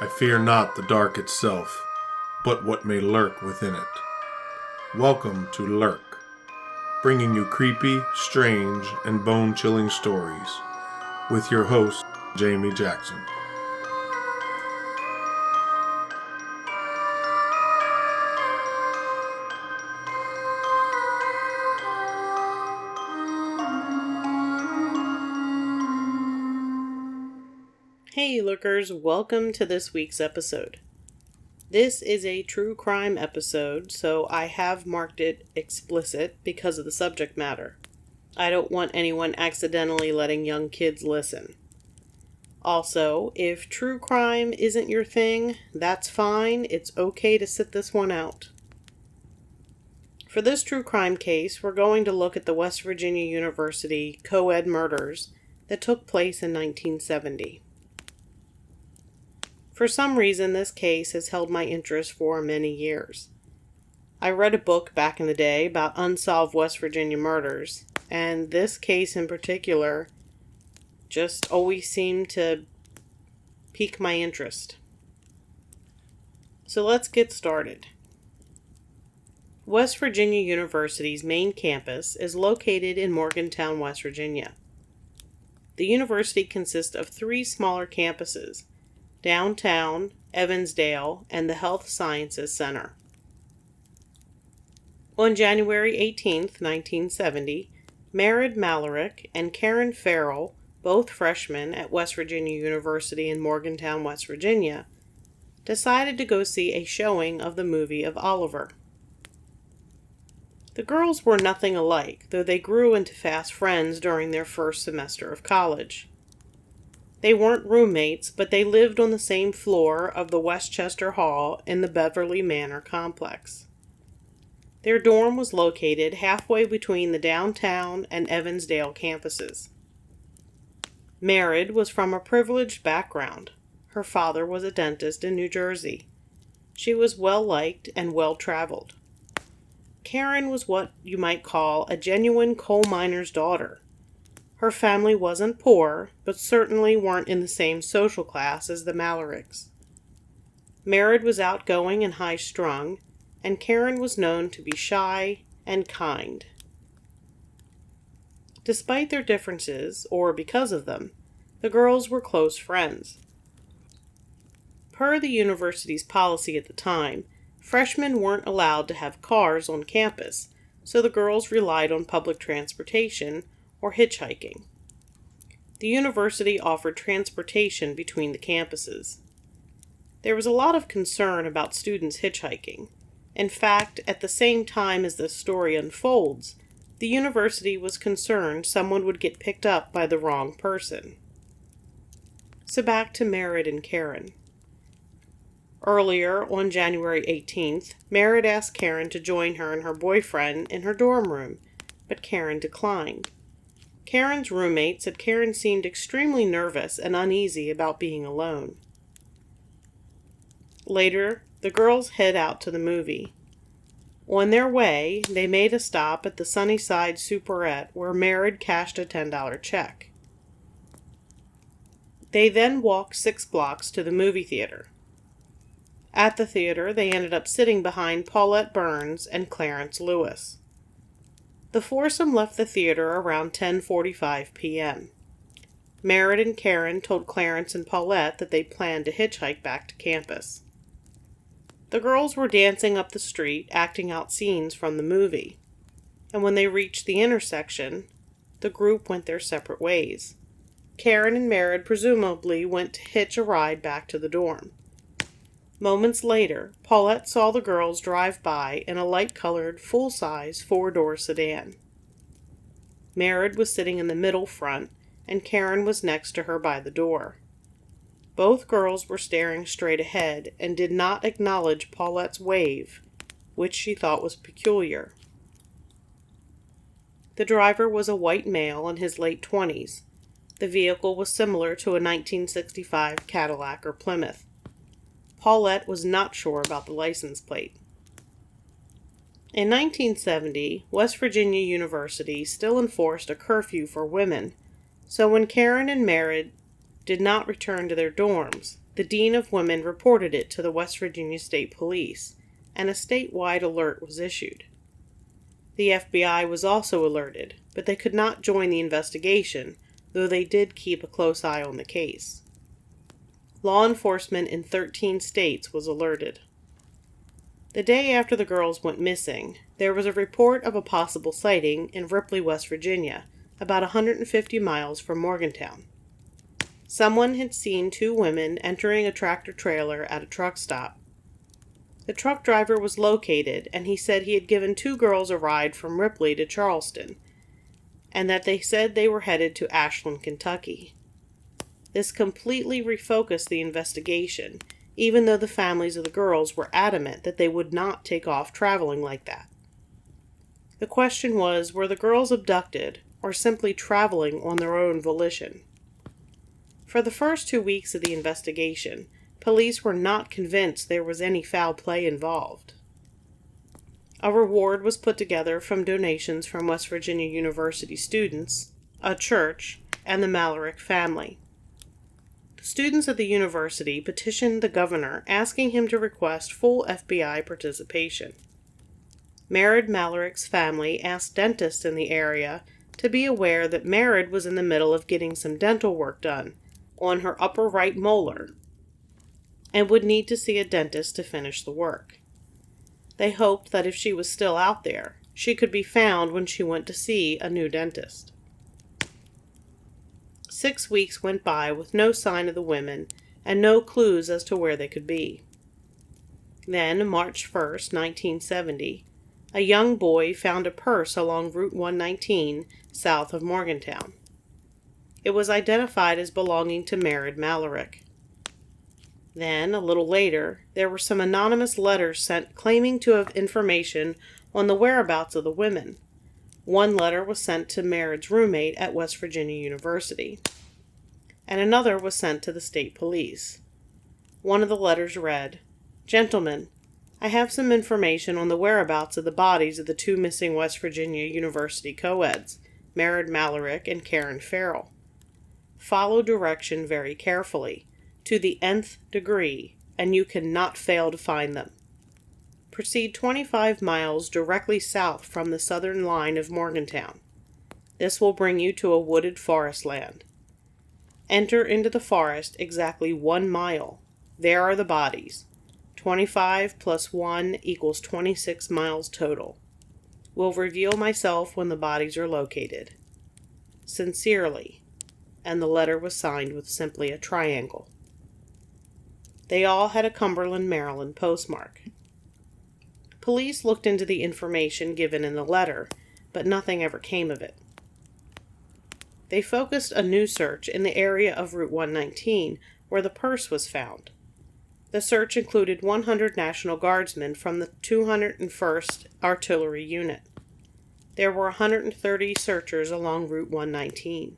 I fear not the dark itself, but what may lurk within it. Welcome to Lurk, bringing you creepy, strange, and bone-chilling stories, with your host, Jamie Jackson. Hey Lookers, welcome to this week's episode. This is a true crime episode, so I have marked it explicit because of the subject matter. I don't want anyone accidentally letting young kids listen. Also, if true crime isn't your thing, that's fine. It's okay to sit this one out. For this true crime case, we're going to look at the West Virginia University Coed Murders that took place in 1970. For some reason, this case has held my interest for many years. I read a book back in the day about unsolved West Virginia murders, and this case in particular just always seemed to pique my interest. So let's get started. West Virginia University's main campus is located in Morgantown, West Virginia. The university consists of 3 smaller campuses: Downtown, Evansdale, and the Health Sciences Center. On January 18, 1970, Merritt Malarick and Karen Farrell, both freshmen at West Virginia University in Morgantown, West Virginia, decided to go see a showing of the movie of Oliver. The girls were nothing alike, though they grew into fast friends during their first semester of college. They weren't roommates, but they lived on the same floor of the Westchester Hall in the Beverly Manor complex. Their dorm was located halfway between the Downtown and Evansdale campuses. Merritt was from a privileged background. Her father was a dentist in New Jersey. She was well-liked and well-traveled. Karen was what you might call a genuine coal miner's daughter. Her family wasn't poor, but certainly weren't in the same social class as the Malaricks. Merritt was outgoing and high-strung, and Karen was known to be shy and kind. Despite their differences, or because of them, the girls were close friends. Per the university's policy at the time, freshmen weren't allowed to have cars on campus, so the girls relied on public transportation or hitchhiking. The university offered transportation between the campuses. There was a lot of concern about students hitchhiking. In fact, at the same time as this story unfolds, the university was concerned someone would get picked up by the wrong person. So back to Merritt and Karen. Earlier, on January 18th, Merritt asked Karen to join her and her boyfriend in her dorm room, but Karen declined. Karen's roommate said Karen seemed extremely nervous and uneasy about being alone. Later, the girls head out to the movie. On their way, they made a stop at the Sunnyside Superette where Merritt cashed a $10 check. They then walked 6 blocks to the movie theater. At the theater, they ended up sitting behind Paulette Burns and Clarence Lewis. The foursome left the theater around 10:45 p.m. Merritt and Karen told Clarence and Paulette that they planned to hitchhike back to campus. The girls were dancing up the street, acting out scenes from the movie. And when they reached the intersection, the group went their separate ways. Karen and Merritt presumably went to hitch a ride back to the dorm. Moments later, Paulette saw the girls drive by in a light-colored, full-size, 4-door sedan. Merritt was sitting in the middle front, and Karen was next to her by the door. Both girls were staring straight ahead and did not acknowledge Paulette's wave, which she thought was peculiar. The driver was a white male in his late 20s. The vehicle was similar to a 1965 Cadillac or Plymouth. Paulette was not sure about the license plate. In 1970, West Virginia University still enforced a curfew for women, so when Karen and Merritt did not return to their dorms, the Dean of Women reported it to the West Virginia State Police, and a statewide alert was issued. The FBI was also alerted, but they could not join the investigation, though they did keep a close eye on the case. Law enforcement in 13 states was alerted. The day after the girls went missing, there was a report of a possible sighting in Ripley, West Virginia, about 150 miles from Morgantown. Someone had seen 2 women entering a tractor-trailer at a truck stop. The truck driver was located, and he said he had given 2 girls a ride from Ripley to Charleston, and that they said they were headed to Ashland, Kentucky. This completely refocused the investigation, even though the families of the girls were adamant that they would not take off traveling like that. The question was, were the girls abducted, or simply traveling on their own volition? For the first 2 weeks of the investigation, police were not convinced there was any foul play involved. A reward was put together from donations from West Virginia University students, a church, and the Malarick family. The students at the university petitioned the governor asking him to request full FBI participation. Merritt Malarick's family asked dentists in the area to be aware that Merritt was in the middle of getting some dental work done on her upper right molar and would need to see a dentist to finish the work. They hoped that if she was still out there, she could be found when she went to see a new dentist. 6 weeks went by with no sign of the women and no clues as to where they could be. Then, March 1st, 1970, a young boy found a purse along Route 119 south of Morgantown. It was identified as belonging to Merritt Malarick. Then, a little later, there were some anonymous letters sent claiming to have information on the whereabouts of the women. One letter was sent to Merritt's roommate at West Virginia University, and another was sent to the state police. One of the letters read, "Gentlemen, I have some information on the whereabouts of the bodies of the 2 missing West Virginia University co-eds, Merritt Malarick and Karen Farrell. Follow direction very carefully, to the nth degree, and you cannot fail to find them. Proceed 25 miles directly south from the southern line of Morgantown. This will bring you to a wooded forest land. Enter into the forest exactly 1 mile. There are the bodies. 25 plus 1 equals 26 miles total. Will reveal myself when the bodies are located. Sincerely." And the letter was signed with simply a triangle. They all had a Cumberland, Maryland postmark. Police looked into the information given in the letter, but nothing ever came of it. They focused a new search in the area of Route 119, where the purse was found. The search included 100 National Guardsmen from the 201st Artillery Unit. There were 130 searchers along Route 119.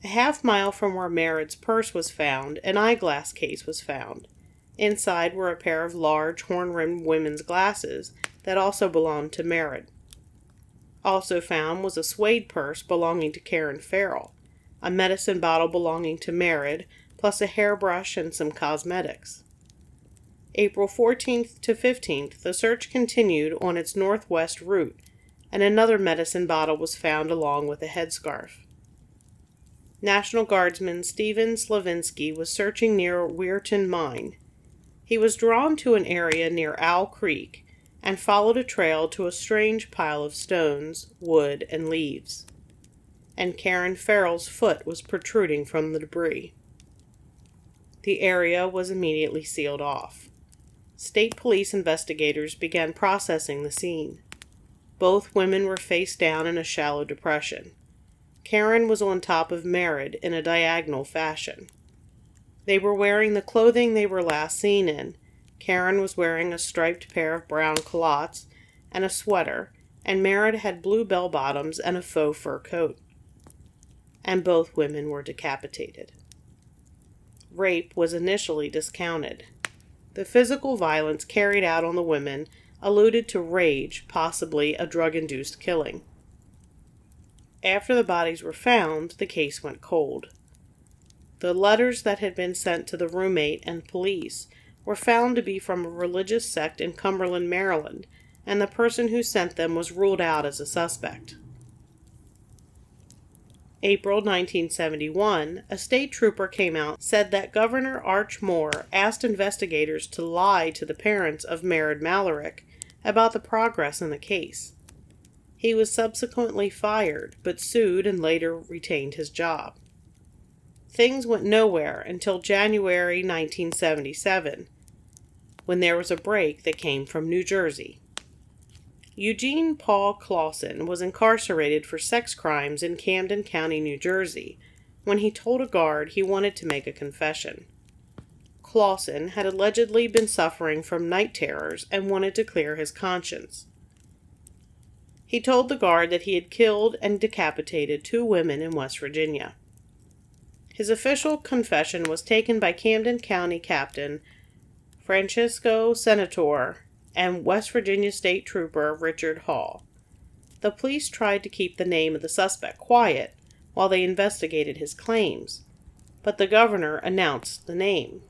A half mile from where Merritt's purse was found, an eyeglass case was found. Inside were a pair of large, horn-rimmed women's glasses that also belonged to Merritt. Also found was a suede purse belonging to Karen Farrell, a medicine bottle belonging to Merritt, plus a hairbrush and some cosmetics. April 14th to 15th, the search continued on its northwest route, and another medicine bottle was found along with a headscarf. National Guardsman Stephen Slavinsky was searching near Weirton Mine. He was drawn to an area near Owl Creek and followed a trail to a strange pile of stones, wood, and leaves. And Karen Farrell's foot was protruding from the debris. The area was immediately sealed off. State police investigators began processing the scene. Both women were face down in a shallow depression. Karen was on top of Merritt in a diagonal fashion. They were wearing the clothing they were last seen in. Karen was wearing a striped pair of brown culottes and a sweater, and Merritt had blue bell-bottoms and a faux fur coat. And both women were decapitated. Rape was initially discounted. The physical violence carried out on the women alluded to rage, possibly a drug-induced killing. After the bodies were found, the case went cold. the letters that had been sent to the roommate and police were found to be from a religious sect in Cumberland, Maryland, and the person who sent them was ruled out as a suspect. April 1971, a state trooper came out and said that Governor Arch Moore asked investigators to lie to the parents of Merritt Malarick about the progress in the case. He was subsequently fired, but sued and later retained his job. Things went nowhere until January 1977, when there was a break that came from New Jersey. Eugene Paul Clausen was incarcerated for sex crimes in Camden County, New Jersey, when he told a guard he wanted to make a confession. Clausen had allegedly been suffering from night terrors and wanted to clear his conscience. He told the guard that he had killed and decapitated 2 women in West Virginia. His official confession was taken by Camden County Captain Francisco Senator and West Virginia State Trooper Richard Hall. The police tried to keep the name of the suspect quiet while they investigated his claims, but the governor announced the name.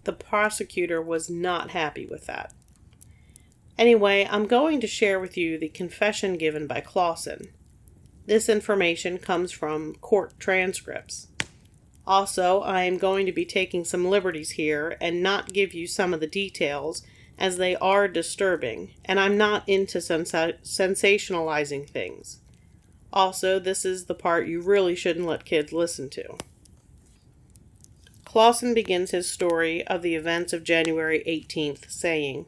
The prosecutor was not happy with that. Anyway, I'm going to share with you the confession given by Clausen. This information comes from court transcripts. Also, I am going to be taking some liberties here and not give you some of the details, as they are disturbing, and I'm not into sensationalizing things. Also, this is the part you really shouldn't let kids listen to. Clausen begins his story of the events of January 18th, saying,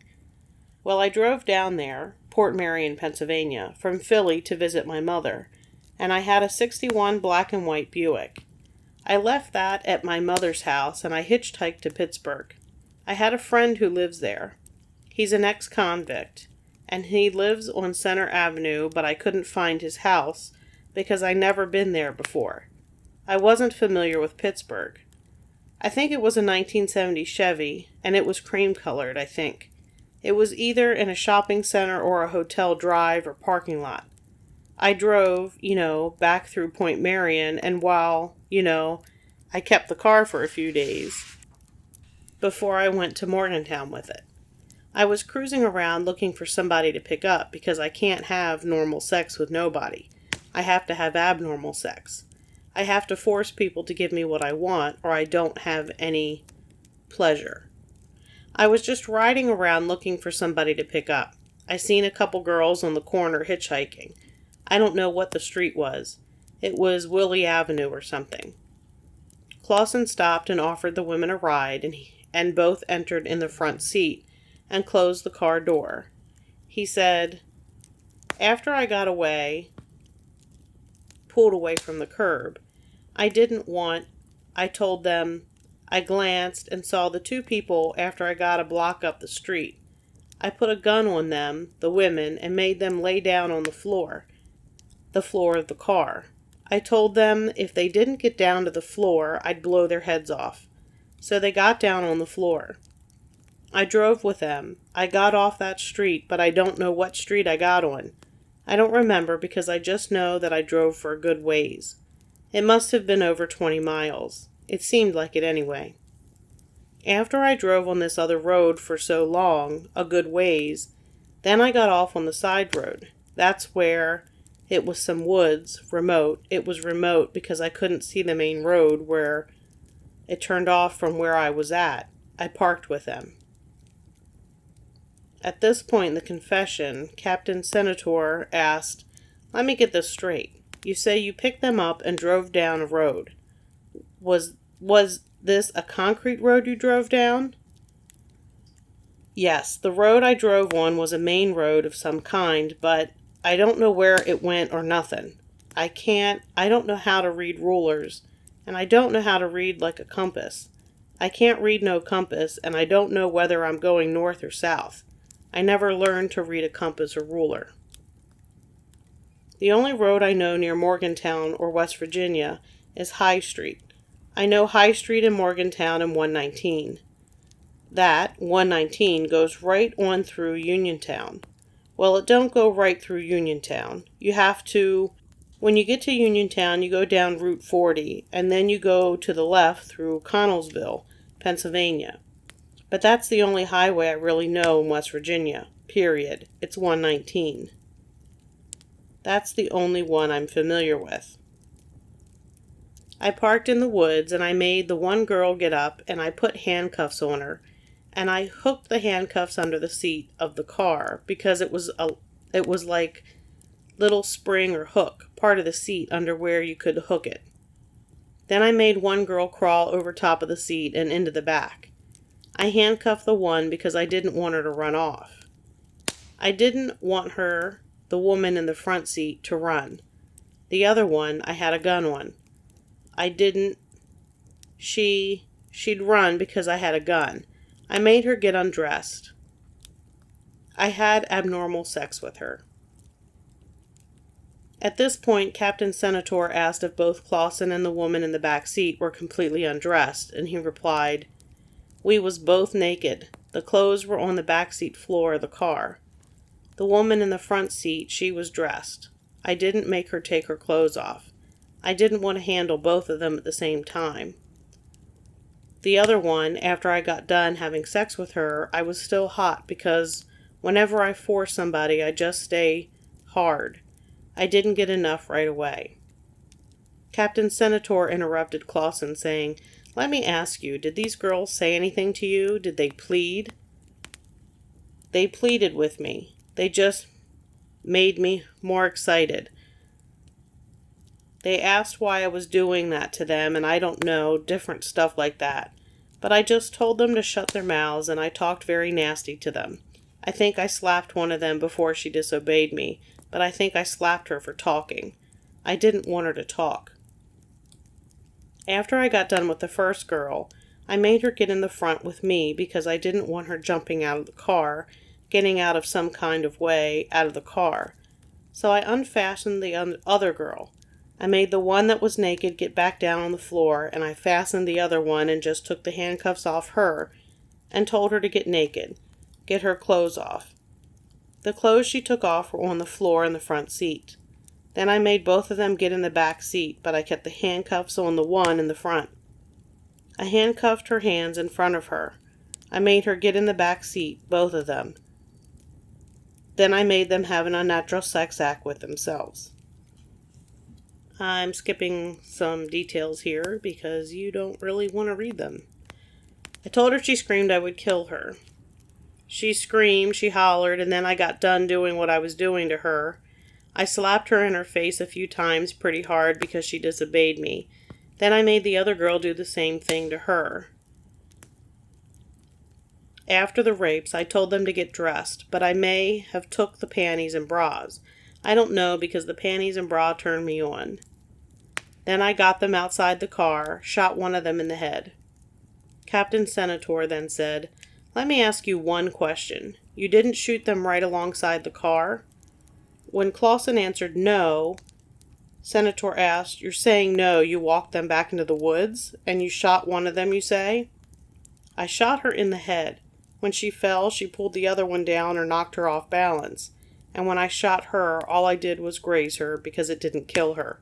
"Well, I drove down there, Port Marion, Pennsylvania, from Philly to visit my mother, and I had a 61 black and white Buick. I left that at my mother's house, and I hitchhiked to Pittsburgh. I had a friend who lives there. He's an ex-convict, and he lives on Center Avenue, but I couldn't find his house because I never been there before. I wasn't familiar with Pittsburgh. I think it was a 1970 Chevy, and it was cream-colored, I think. It was either in a shopping center or a hotel drive or parking lot. I drove, back through Point Marion, and while, I kept the car for a few days before I went to Morgantown with it. I was cruising around looking for somebody to pick up because I can't have normal sex with nobody. I have to have abnormal sex. I have to force people to give me what I want, or I don't have any pleasure. I was just riding around looking for somebody to pick up. I seen a couple girls on the corner hitchhiking. I don't know what the street was. It was Willie Avenue or something. Clausen stopped and offered the women a ride, and both entered in the front seat and closed the car door. He said, "After I got away, pulled away from the curb, I told them, I glanced and saw the 2 people after I got a block up the street. I put a gun on them, the women, and made them lay down on the floor of the car. I told them if they didn't get down to the floor, I'd blow their heads off. So they got down on the floor. I drove with them. I got off that street, but I don't know what street I got on. I don't remember because I just know that I drove for a good ways. It must have been over 20 miles. It seemed like it anyway. After I drove on this other road for so long, a good ways, then I got off on the side road. That's where it was some woods, remote. It was remote because I couldn't see the main road where it turned off from where I was at. I parked with them." At this point in the confession, Captain Senator asked, "Let me get this straight. You say you picked them up and drove down a road. Was this a concrete road you drove down?" "Yes, the road I drove on was a main road of some kind, but I don't know where it went or nothing. I don't know how to read rulers, and I don't know how to read like a compass. I can't read no compass, and I don't know whether I'm going north or south. I never learned to read a compass or ruler. The only road I know near Morgantown or West Virginia is High Street. I know High Street in Morgantown and 119. That, 119, goes right on through Uniontown. Well, it don't go right through Uniontown. You have to When you get to Uniontown, you go down Route 40, and then you go to the left through Connellsville, Pennsylvania. But that's the only highway I really know in West Virginia, period. It's 119. That's the only one I'm familiar with. I parked in the woods, and I made the one girl get up, and I put handcuffs on her, and I hooked the handcuffs under the seat of the car because it was like little spring or hook, part of the seat under where you could hook it. Then I made one girl crawl over top of the seat and into the back. I handcuffed the one because I didn't want her to run off. I didn't want her, the woman in the front seat, to run. The other one, I had a gun on. She'd run because I had a gun. I made her get undressed. I had abnormal sex with her. At this point, Captain Senator asked if both Clausen and the woman in the back seat were completely undressed, and he replied, "We was both naked. The clothes were on the back seat floor of the car. The woman in the front seat, she was dressed. I didn't make her take her clothes off. I didn't want to handle both of them at the same time. The other one, after I got done having sex with her, I was still hot because whenever I force somebody, I just stay hard. I didn't get enough right away." Captain Senator interrupted Clausen, saying, "Let me ask you, did these girls say anything to you? Did they plead?" "They pleaded with me. They just made me more excited. They asked why I was doing that to them, and I don't know, different stuff like that. But I just told them to shut their mouths, and I talked very nasty to them. I think I slapped one of them before she disobeyed me, but I think I slapped her for talking. I didn't want her to talk. After I got done with the first girl, I made her get in the front with me because I didn't want her jumping out of the car, getting out of some kind of way out of the car. So I unfastened the other girl. I made the one that was naked get back down on the floor, and I fastened the other one and just took the handcuffs off her and told her to get naked, get her clothes off. The clothes she took off were on the floor in the front seat. Then I made both of them get in the back seat, but I kept the handcuffs on the one in the front. I handcuffed her hands in front of her. I made her get in the back seat, both of them. Then I made them have an unnatural sex act with themselves. I'm skipping some details here because you don't really want to read them. I told her she screamed I would kill her. She screamed, she hollered, and then I got done doing what I was doing to her. I slapped her in her face a few times pretty hard because she disobeyed me. Then I made the other girl do the same thing to her. After the rapes, I told them to get dressed, but I may have took the panties and bras. I don't know because the panties and bra turned me on. Then I got them outside the car, shot one of them in the head. Captain Senator then said, "Let me ask you one question. You didn't shoot them right alongside the car?" When Clausen answered no, Senator asked, "You're saying no, you walked them back into the woods, and you shot one of them, you say?" "I shot her in the head. When she fell, she pulled the other one down or knocked her off balance. And when I shot her, all I did was graze her because it didn't kill her.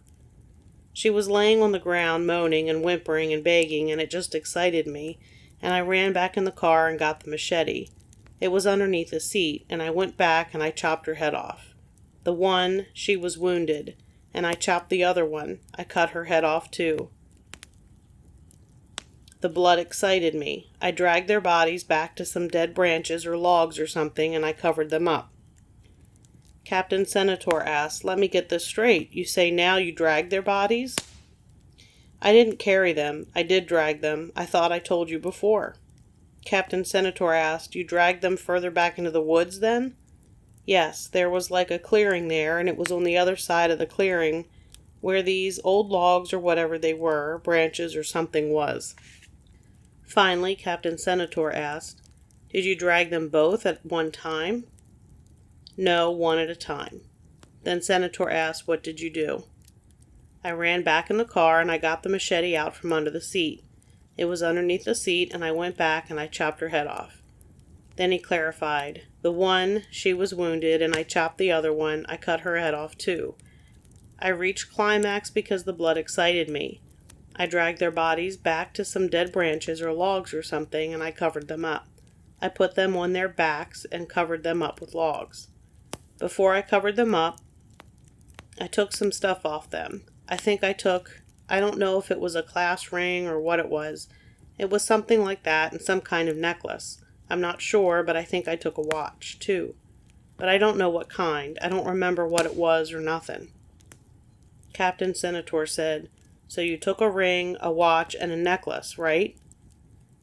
She was laying on the ground, moaning and whimpering and begging, and it just excited me, and I ran back in the car and got the machete. It was underneath the seat, and I went back and I chopped her head off. The one, she was wounded, and I chopped the other one. I cut her head off too. The blood excited me. I dragged their bodies back to some dead branches or logs or something, and I covered them up." Captain Senator asked, "Let me get this straight. You say now you dragged their bodies?" "I didn't carry them. I did drag them. I thought I told you before." Captain Senator asked, "You dragged them further back into the woods then?" "Yes, there was like a clearing there, and it was on the other side of the clearing where these old logs or whatever they were, branches or something was." Finally, Captain Senator asked, "Did you drag them both at one time?" "No, one at a time." Then Senator asked, "What did you do?" "I ran back in the car and I got the machete out from under the seat. It was underneath the seat and I went back and I chopped her head off." Then he clarified, "The one, she was wounded and I chopped the other one. I cut her head off too. I reached climax because the blood excited me. I dragged their bodies back to some dead branches or logs or something, and I covered them up. I put them on their backs and covered them up with logs. Before I covered them up, I took some stuff off them. I don't know if it was a class ring or what it was. It was something like that and some kind of necklace. I'm not sure, but I think I took a watch, too. But I don't know what kind. I don't remember what it was or nothing. Captain Senator said, "So you took a ring, a watch, and a necklace, right?"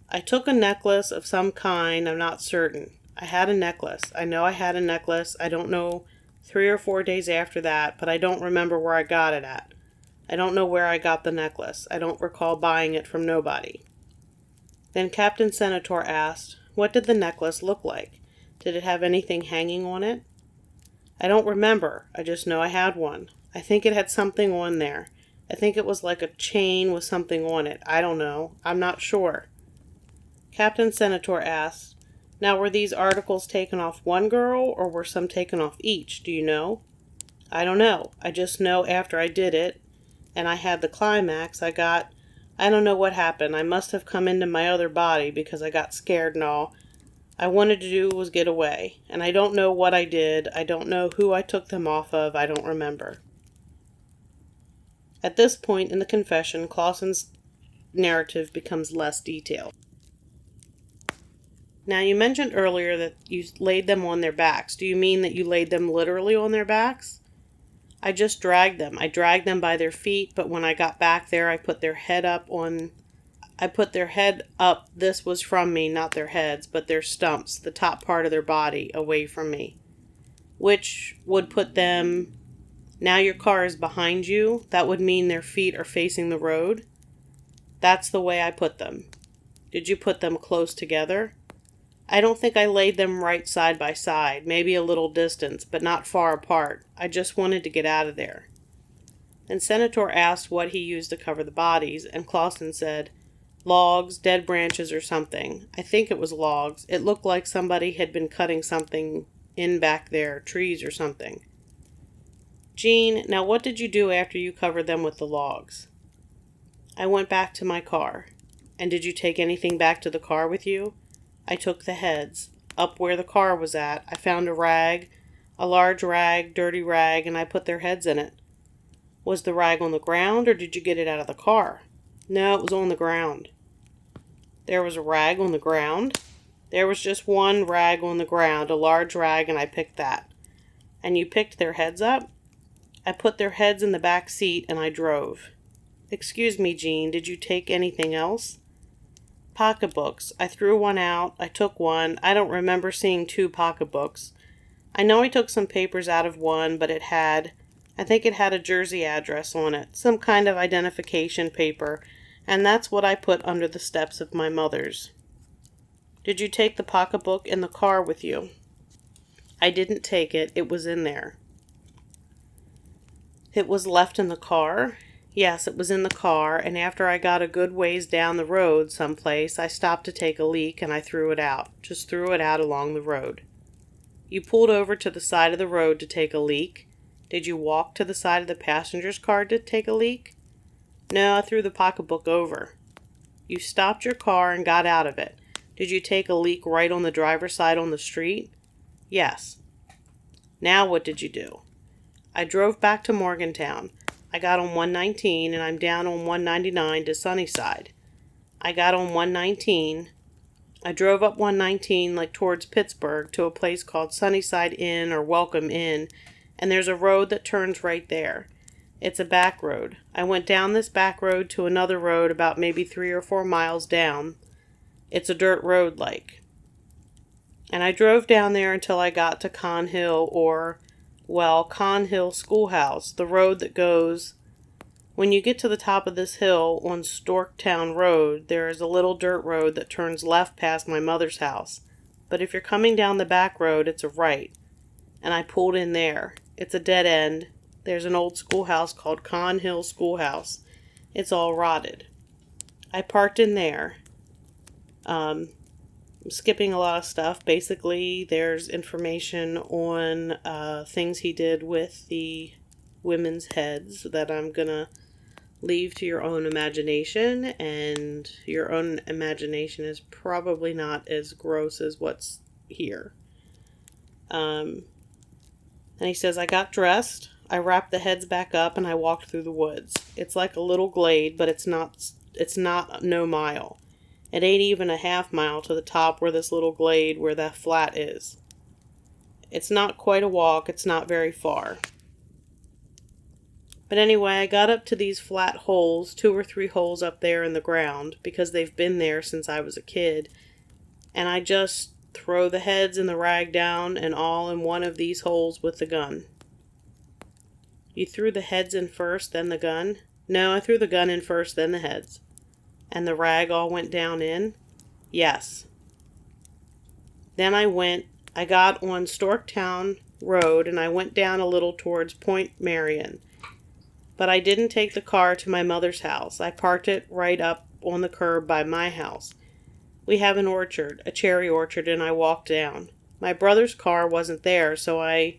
"I took a necklace of some kind, I'm not certain. I had a necklace. I know I had a necklace. I don't know 3 or 4 days after that, but I don't remember where I got it at. I don't know where I got the necklace. I don't recall buying it from nobody." Then Captain Senator asked, "What did the necklace look like? Did it have anything hanging on it?" "I don't remember. I just know I had one. I think it had something on there. I think it was like a chain with something on it. I don't know. I'm not sure." Captain Senator asked, "Now were these articles taken off one girl, or were some taken off each? Do you know?" "I don't know. I just know after I did it, and I had the climax, I don't know what happened. I must have come into my other body because I got scared and all. I wanted to do was get away, and I don't know what I did. I don't know who I took them off of. I don't remember." At this point in the confession, Clausen's narrative becomes less detailed. Now, you mentioned earlier that you laid them on their backs. Do you mean that you laid them literally on their backs? "I just dragged them. I dragged them by their feet, but when I got back there, I put their head up. This was from me, not their heads, but their stumps, the top part of their body, away from me. Which would put them... Now your car is behind you. That would mean their feet are facing the road. That's the way I put them." "Did you put them close together?" "I don't think I laid them right side by side, maybe a little distance, but not far apart. I just wanted to get out of there." And Senator asked what he used to cover the bodies, and Clausen said, "Logs, dead branches or something. I think it was logs. It looked like somebody had been cutting something in back there, trees or something." "Jean, now what did you do after you covered them with the logs?" "I went back to my car." "And did you take anything back to the car with you?" "I took the heads. Up where the car was at, I found a rag, a large rag, dirty rag, and I put their heads in it." "Was the rag on the ground, or did you get it out of the car?" "No, it was on the ground." "There was a rag on the ground?" "There was just one rag on the ground, a large rag, and I picked that." "And you picked their heads up?" "I put their heads in the back seat, and I drove." "Excuse me, Jean, did you take anything else?" "Pocketbooks. I threw one out. I took one. I don't remember seeing 2 pocketbooks. I know I took some papers out of one, but I think it had a Jersey address on it, some kind of identification paper, and that's what I put under the steps of my mother's." "Did you take the pocketbook in the car with you?" "I didn't take it. It was in there." "It was left in the car?" "Yes, it was in the car, and after I got a good ways down the road someplace, I stopped to take a leak, and I threw it out. Just threw it out along the road." "You pulled over to the side of the road to take a leak? Did you walk to the side of the passenger's car to take a leak?" "No, I threw the pocketbook over." "You stopped your car and got out of it. Did you take a leak right on the driver's side on the street?" "Yes." "Now what did you do?" "I drove back to Morgantown. I got on 119, and I'm down on 199 to Sunnyside. I got on 119. I drove up 119 like towards Pittsburgh to a place called Sunnyside Inn or Welcome Inn, and there's a road that turns right there. It's a back road. I went down this back road to another road about maybe 3 or 4 miles down. It's a dirt road like. And I drove down there until I got to Con Hill Con Hill Schoolhouse, the road that goes... When you get to the top of this hill on Storktown Road, there is a little dirt road that turns left past my mother's house. But if you're coming down the back road, it's a right. And I pulled in there. It's a dead end. There's an old schoolhouse called Con Hill Schoolhouse. It's all rotted. I parked in there. I'm skipping a lot of stuff. Basically, there's information on things he did with women's heads that I'm gonna leave to your own imagination, and your own imagination is probably not as gross as what's here. And he says, I got dressed, I wrapped the heads back up, and I walked through the woods. It's like a little glade, but it's not no mile. It ain't even a half mile to the top where this little glade where that flat is. It's not quite a walk, it's not very far. But anyway, I got up to these flat holes, 2 or 3 holes up there in the ground, because they've been there since I was a kid, and I just throw the heads and the rag down and all in one of these holes with the gun. You threw the heads in first, then the gun? No, I threw the gun in first, then the heads. And the rag all went down in? Yes. Then I got on Storktown Road, and I went down a little towards Point Marion. But I didn't take the car to my mother's house. I parked it right up on the curb by my house. We have an orchard, a cherry orchard, and I walked down. My brother's car wasn't there, so I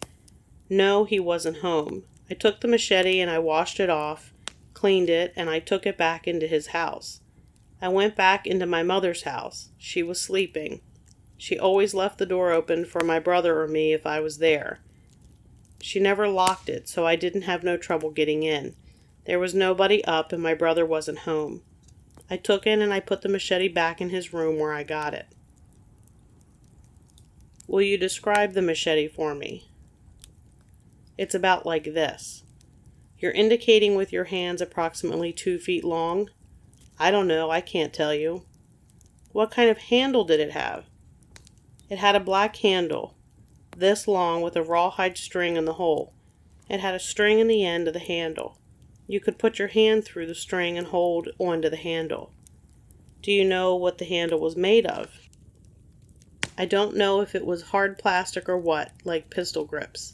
know he wasn't home. I took the machete and I washed it off, cleaned it, and I took it back into his house. I went back into my mother's house. She was sleeping. She always left the door open for my brother or me if I was there. She never locked it, so I didn't have no trouble getting in. There was nobody up, and my brother wasn't home. I took it and I put the machete back in his room where I got it. Will you describe the machete for me? It's about like this. You're indicating with your hands approximately 2 feet long? I don't know, I can't tell you. What kind of handle did it have? It had a black handle, this long, with a rawhide string in the hole. It had a string in the end of the handle. You could put your hand through the string and hold onto the handle. Do you know what the handle was made of? I don't know if it was hard plastic or what, like pistol grips.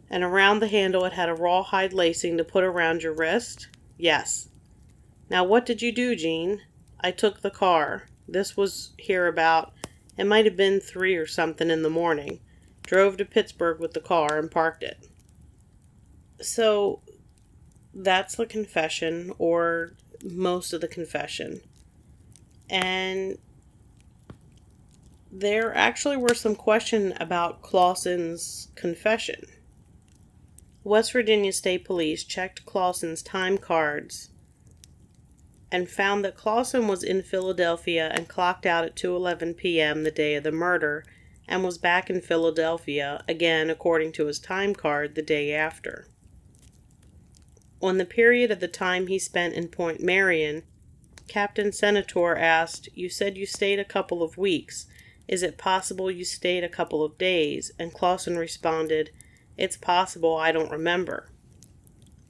And around the handle it had a rawhide lacing to put around your wrist? Yes. Now what did you do, Jean? I took the car. This was here about, it might have been 3 or something in the morning. Drove to Pittsburgh with the car and parked it. So, that's the confession, or most of the confession. And there actually were some questions about Clausen's confession. West Virginia State Police checked Clausen's time cards and found that Clausen was in Philadelphia and clocked out at 2:11 p.m. the day of the murder, and was back in Philadelphia, again according to his time card, the day after. On the period of the time he spent in Point Marion, Captain Senator asked, "You said you stayed a couple of weeks. Is it possible you stayed a couple of days?" And Clausen responded, "It's possible, I don't remember."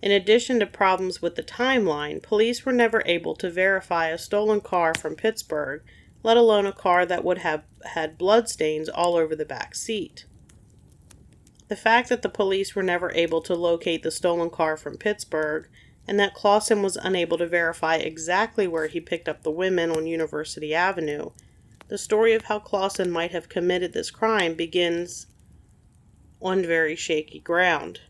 In addition to problems with the timeline, police were never able to verify a stolen car from Pittsburgh, let alone a car that would have had bloodstains all over the back seat. The fact that the police were never able to locate the stolen car from Pittsburgh, and that Clausen was unable to verify exactly where he picked up the women on University Avenue, the story of how Clausen might have committed this crime begins on very shaky ground.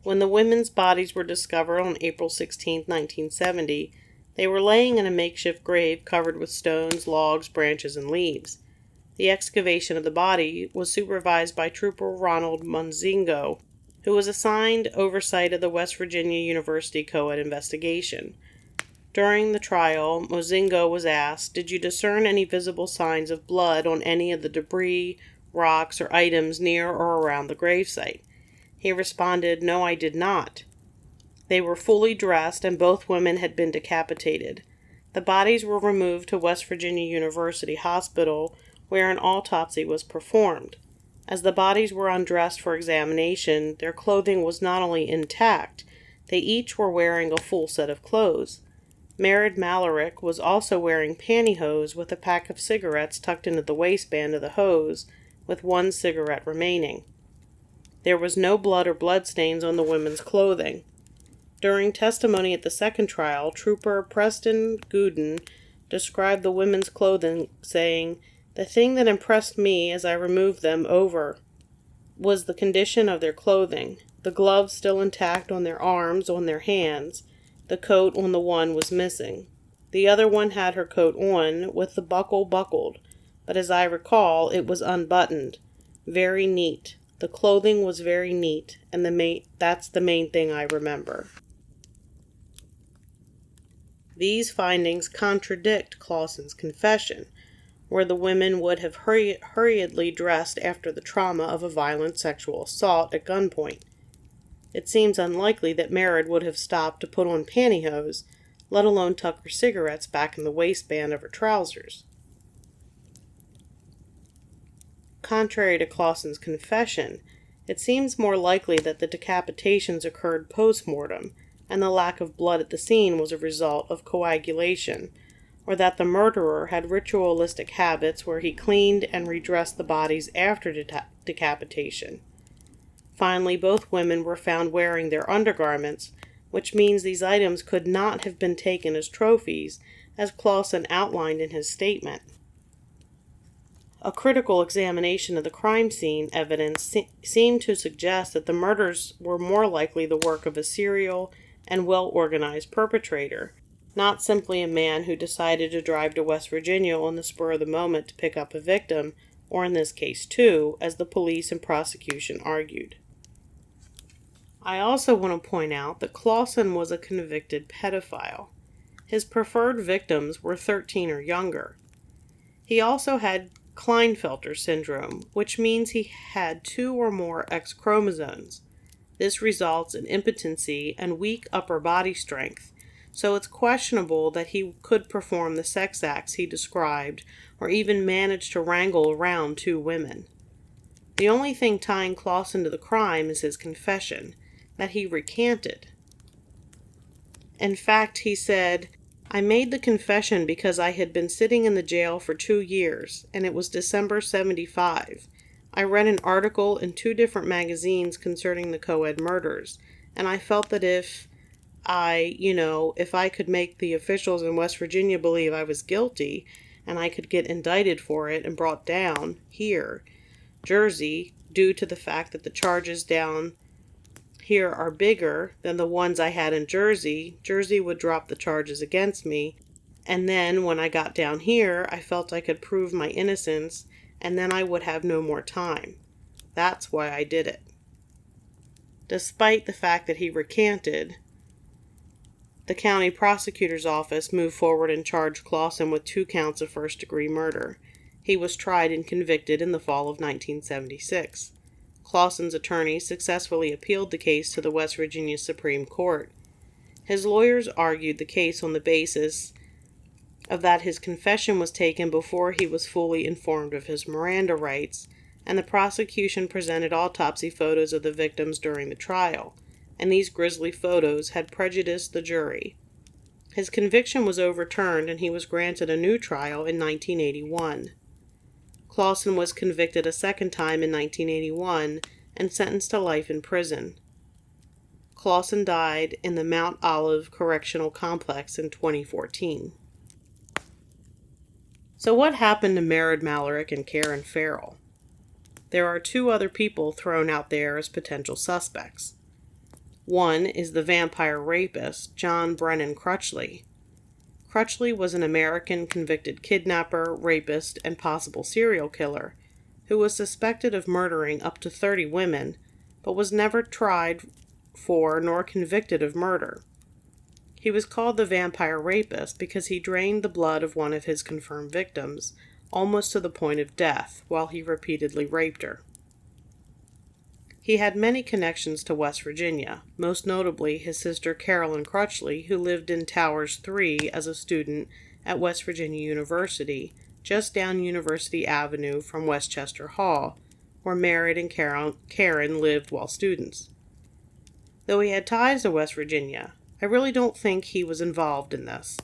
When the women's bodies were discovered on April 16, 1970, they were laying in a makeshift grave covered with stones, logs, branches, and leaves. The excavation of the body was supervised by Trooper Ronald Mozingo, who was assigned oversight of the West Virginia University Coed investigation. During the trial, Mozingo was asked, "Did you discern any visible signs of blood on any of the debris, rocks, or items near or around the gravesite?" He responded, "No, I did not." They were fully dressed, and both women had been decapitated. The bodies were removed to West Virginia University Hospital, where an autopsy was performed. As the bodies were undressed for examination, their clothing was not only intact, they each were wearing a full set of clothes. Merritt Malarick was also wearing pantyhose with a pack of cigarettes tucked into the waistband of the hose, with 1 cigarette remaining. There was no blood or bloodstains on the women's clothing. During testimony at the second trial, Trooper Preston Gooden described the women's clothing, saying, "The thing that impressed me as I removed them over was the condition of their clothing. the gloves still intact on their arms, on their hands. The coat on the one was missing. The other one had her coat on, with the buckle buckled, but as I recall, it was unbuttoned. Very neat. The clothing was very neat, and that's the main thing I remember. These findings contradict Clausen's confession, where the women would have hurriedly dressed after the trauma of a violent sexual assault at gunpoint. It seems unlikely that Merritt would have stopped to put on pantyhose, let alone tuck her cigarettes back in the waistband of her trousers. Contrary to Clausen's confession, it seems more likely that the decapitations occurred post-mortem, and the lack of blood at the scene was a result of coagulation, or that the murderer had ritualistic habits where he cleaned and redressed the bodies after decapitation. Finally, both women were found wearing their undergarments, which means these items could not have been taken as trophies, as Clausen outlined in his statement. A critical examination of the crime scene evidence seemed to suggest that the murders were more likely the work of a serial and well-organized perpetrator, not simply a man who decided to drive to West Virginia on the spur of the moment to pick up a victim, or in this case two, as the police and prosecution argued. I also want to point out that Clausen was a convicted pedophile. His preferred victims were 13 or younger. He also had Klinefelter syndrome, which means he had 2 or more X chromosomes. This results in impotency and weak upper body strength, so it's questionable that he could perform the sex acts he described or even manage to wrangle around 2 women. The only thing tying Clausen to the crime is his confession, that he recanted. In fact, he said, "I made the confession because I had been sitting in the jail for 2 years, and it was December 75. I read an article in 2 different magazines concerning the Coed murders, and I felt that if I could make the officials in West Virginia believe I was guilty, and I could get indicted for it and brought down here, Jersey, due to the fact that the charges down here are bigger than the ones I had in Jersey, Jersey would drop the charges against me, and then when I got down here, I felt I could prove my innocence, and then I would have no more time. That's why I did it." Despite the fact that he recanted, the county prosecutor's office moved forward and charged Clausen with 2 counts of first-degree murder. He was tried and convicted in the fall of 1976. Clausen's attorney successfully appealed the case to the West Virginia Supreme Court. His lawyers argued the case on the basis of that his confession was taken before he was fully informed of his Miranda rights, and the prosecution presented autopsy photos of the victims during the trial, and these grisly photos had prejudiced the jury. His conviction was overturned and he was granted a new trial in 1981. Clausen was convicted a second time in 1981 and sentenced to life in prison. Clausen died in the Mount Olive Correctional Complex in 2014. So what happened to Merritt Mallory and Karen Farrell? There are 2 other people thrown out there as potential suspects. One is the vampire rapist, John Brennan Crutchley. Crutchley was an American convicted kidnapper, rapist, and possible serial killer who was suspected of murdering up to 30 women, but was never tried for nor convicted of murder. He was called the vampire rapist because he drained the blood of one of his confirmed victims, almost to the point of death, while he repeatedly raped her. He had many connections to West Virginia, most notably his sister Carolyn Crutchley, who lived in Towers 3 as a student at West Virginia University, just down University Avenue from Westchester Hall, where Merritt and Karen lived while students. Though he had ties to West Virginia, I really don't think he was involved in this.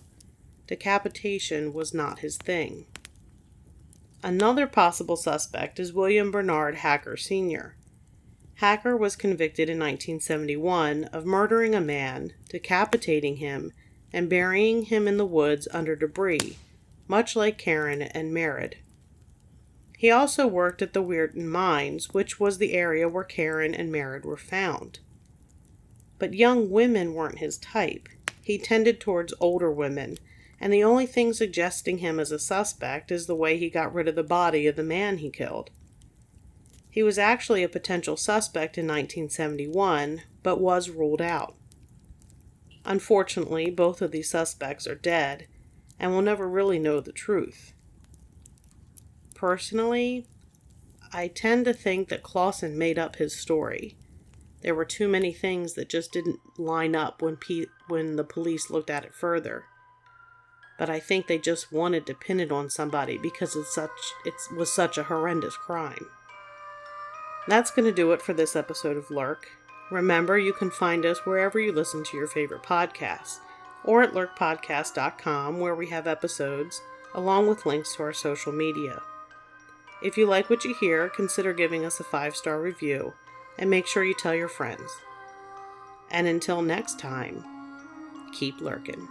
Decapitation was not his thing. Another possible suspect is William Bernard Hacker Sr. Hacker was convicted in 1971 of murdering a man, decapitating him, and burying him in the woods under debris, much like Karen and Merritt. He also worked at the Weirton Mines, which was the area where Karen and Merritt were found. But young women weren't his type. He tended towards older women, and the only thing suggesting him as a suspect is the way he got rid of the body of the man he killed. He was actually a potential suspect in 1971, but was ruled out. Unfortunately, both of these suspects are dead, and we'll never really know the truth. Personally, I tend to think that Clausen made up his story. There were too many things that just didn't line up when the police looked at it further. But I think they just wanted to pin it on somebody because it was such a horrendous crime. That's going to do it for this episode of Lurk. Remember, you can find us wherever you listen to your favorite podcasts, or at lurkpodcast.com, where we have episodes, along with links to our social media. If you like what you hear, consider giving us a 5-star review, and make sure you tell your friends. And until next time, keep lurking.